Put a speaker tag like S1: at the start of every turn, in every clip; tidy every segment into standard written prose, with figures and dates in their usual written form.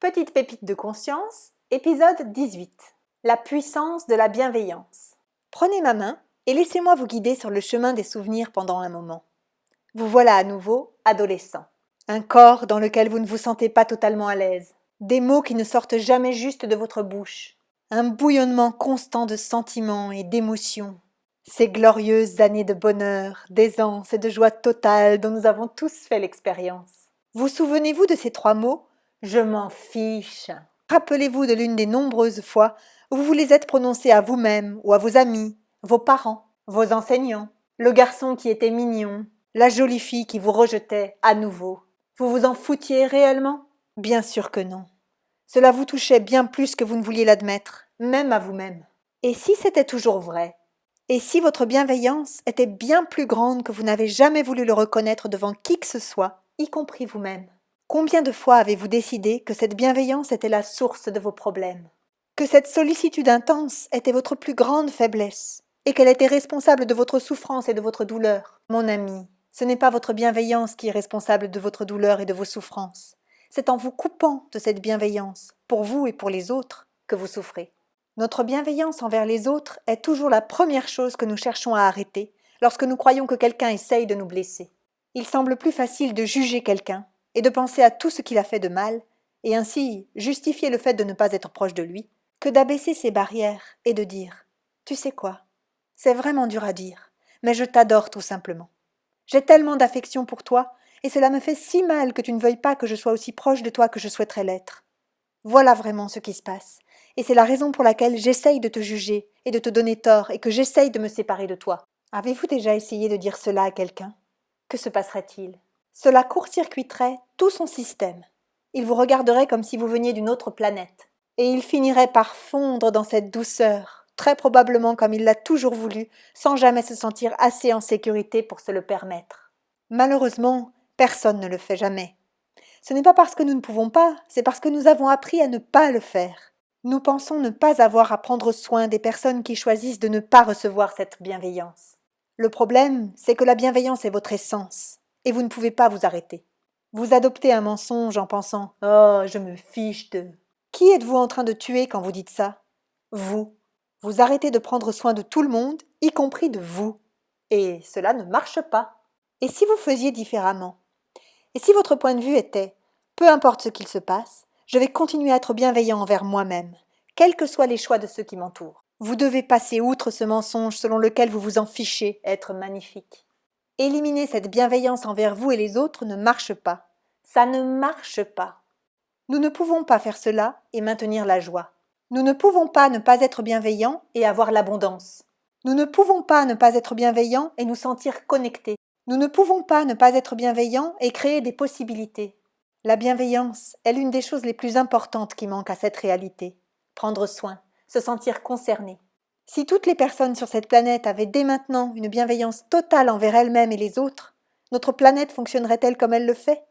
S1: Petite pépite de conscience, épisode 18. La puissance de la bienveillance. Prenez ma main et laissez-moi vous guider sur le chemin des souvenirs pendant un moment. Vous voilà à nouveau adolescent. Un corps dans lequel vous ne vous sentez pas totalement à l'aise. Des mots qui ne sortent jamais juste de votre bouche. Un bouillonnement constant de sentiments et d'émotions. Ces glorieuses années de bonheur, d'aisance et de joie totale dont nous avons tous fait l'expérience. Vous souvenez-vous de ces 3 mots ? Je m'en fiche. Rappelez-vous de l'une des nombreuses fois où vous vous les êtes prononcés à vous-même ou à vos amis, vos parents, vos enseignants, le garçon qui était mignon, la jolie fille qui vous rejetait à nouveau. Vous vous en foutiez réellement ? Bien sûr que non. Cela vous touchait bien plus que vous ne vouliez l'admettre, même à vous-même. Et si c'était toujours vrai ? Et si votre bienveillance était bien plus grande que vous n'avez jamais voulu le reconnaître devant qui que ce soit, y compris vous-même ? Combien de fois avez-vous décidé que cette bienveillance était la source de vos problèmes ? Que cette sollicitude intense était votre plus grande faiblesse et qu'elle était responsable de votre souffrance et de votre douleur ? Mon ami, ce n'est pas votre bienveillance qui est responsable de votre douleur et de vos souffrances. C'est en vous coupant de cette bienveillance, pour vous et pour les autres, que vous souffrez. Notre bienveillance envers les autres est toujours la première chose que nous cherchons à arrêter lorsque nous croyons que quelqu'un essaye de nous blesser. Il semble plus facile de juger quelqu'un et de penser à tout ce qu'il a fait de mal, et ainsi justifier le fait de ne pas être proche de lui, que d'abaisser ses barrières et de dire « Tu sais quoi ? C'est vraiment dur à dire, mais je t'adore tout simplement. J'ai tellement d'affection pour toi, et cela me fait si mal que tu ne veuilles pas que je sois aussi proche de toi que je souhaiterais l'être. Voilà vraiment ce qui se passe, et c'est la raison pour laquelle j'essaye de te juger et de te donner tort et que j'essaye de me séparer de toi. Avez-vous déjà essayé de dire cela à quelqu'un ? Que se passerait-il ? Cela court-circuiterait tout son système. Il vous regarderait comme si vous veniez d'une autre planète. Et il finirait par fondre dans cette douceur, très probablement comme il l'a toujours voulu, sans jamais se sentir assez en sécurité pour se le permettre. Malheureusement, personne ne le fait jamais. Ce n'est pas parce que nous ne pouvons pas, c'est parce que nous avons appris à ne pas le faire. Nous pensons ne pas avoir à prendre soin des personnes qui choisissent de ne pas recevoir cette bienveillance. Le problème, c'est que la bienveillance est votre essence. Et vous ne pouvez pas vous arrêter. Vous adoptez un mensonge en pensant « Oh, je me fiche de… » Qui êtes-vous en train de tuer quand vous dites ça ? Vous. Vous arrêtez de prendre soin de tout le monde, y compris de vous. Et cela ne marche pas. Et si vous faisiez différemment ? Et si votre point de vue était « Peu importe ce qu'il se passe, je vais continuer à être bienveillant envers moi-même, quels que soient les choix de ceux qui m'entourent. » Vous devez passer outre ce mensonge selon lequel vous vous en fichez être magnifique. Éliminer cette bienveillance envers vous et les autres ne marche pas. Ça ne marche pas. Nous ne pouvons pas faire cela et maintenir la joie. Nous ne pouvons pas ne pas être bienveillants et avoir l'abondance. Nous ne pouvons pas ne pas être bienveillants et nous sentir connectés. Nous ne pouvons pas ne pas être bienveillants et créer des possibilités. La bienveillance est l'une des choses les plus importantes qui manquent à cette réalité. Prendre soin, se sentir concerné. Si toutes les personnes sur cette planète avaient dès maintenant une bienveillance totale envers elles-mêmes et les autres, notre planète fonctionnerait-elle comme elle le fait ?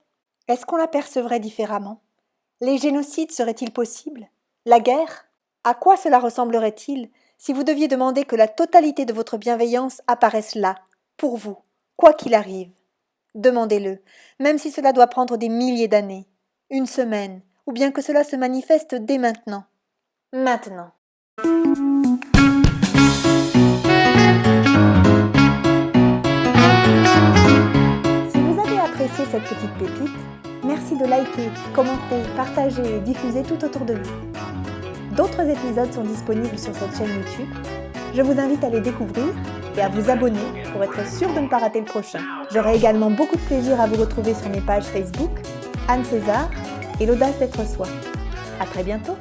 S1: Est-ce qu'on la percevrait différemment ? Les génocides seraient-ils possibles ? La guerre ? À quoi cela ressemblerait-il si vous deviez demander que la totalité de votre bienveillance apparaisse là, pour vous, quoi qu'il arrive ? Demandez-le, même si cela doit prendre des milliers d'années, une semaine, ou bien que cela se manifeste dès maintenant. Maintenant. Appréciez cette petite pépite, merci de liker, commenter, partager et diffuser tout autour de vous. D'autres épisodes sont disponibles sur cette chaîne YouTube. Je vous invite à les découvrir et à vous abonner pour être sûr de ne pas rater le prochain. J'aurai également beaucoup de plaisir à vous retrouver sur mes pages Facebook, Anne César et l'audace d'être soi. À très bientôt.